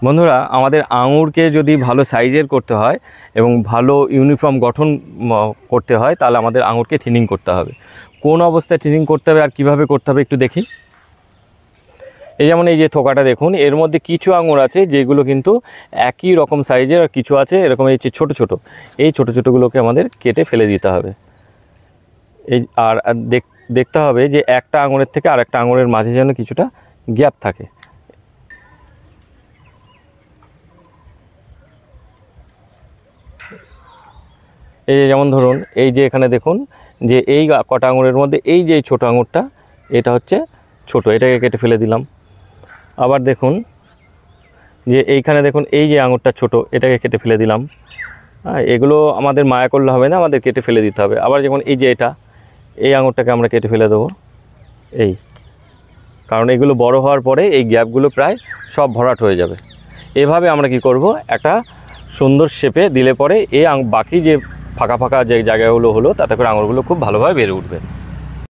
বন্ধুরা, আমাদের আঙুরকে যদি ভালো সাইজের করতে হয় এবং ভালো ইউনিফর্ম গঠন করতে হয়, তাহলে আমাদের আঙুরকে থিনিং করতে হবে। কোন অবস্থায় থিনিং করতে হবে আর কিভাবে করতে হবে একটু দেখি। এই যেমন এই যে থোকাটা দেখুন, এর মধ্যে কিছু আঙুর আছে যেগুলো কিন্তু একই রকম সাইজের, আর কিছু আছে এরকম এই যে ছোটো ছোটো, এই ছোটো ছোটোগুলোকে আমাদের কেটে ফেলে দিতে হবে। এই আর দেখতে হবে যে একটা আঙুরের থেকে আরেকটা আঙুরের মাঝে যেন কিছুটা গ্যাপ থাকে। এই যে যেমন ধরুন, এই যে এখানে দেখুন যে এই কটা আঙুরের মধ্যে এই যে ছোটো আঙুরটা, এটা হচ্ছে ছোট, এটাকে কেটে ফেলে দিলাম। আবার দেখুন যে এইখানে দেখুন এই যে আঙুরটা ছোট, এটাকে কেটে ফেলে দিলাম। এগুলো আমাদের মায়া করলে হবে না, আমাদের কেটে ফেলে দিতে হবে। আবার যেমন এই যে এই আঙুরটাকে আমরা কেটে ফেলে দেবো, কারণ এগুলো বড় হওয়ার পরে এই গ্যাপগুলো প্রায় সব ভরাট হয়ে যাবে। এভাবে আমরা কি করব, একটা সুন্দর শেপে দিলে পরে বাকি যে ফাঁকা ফাঁকা যে জায়গাগুলো হলো, তাতে করে আঙুরগুলো খুব ভালোভাবে বেড়ে উঠবে।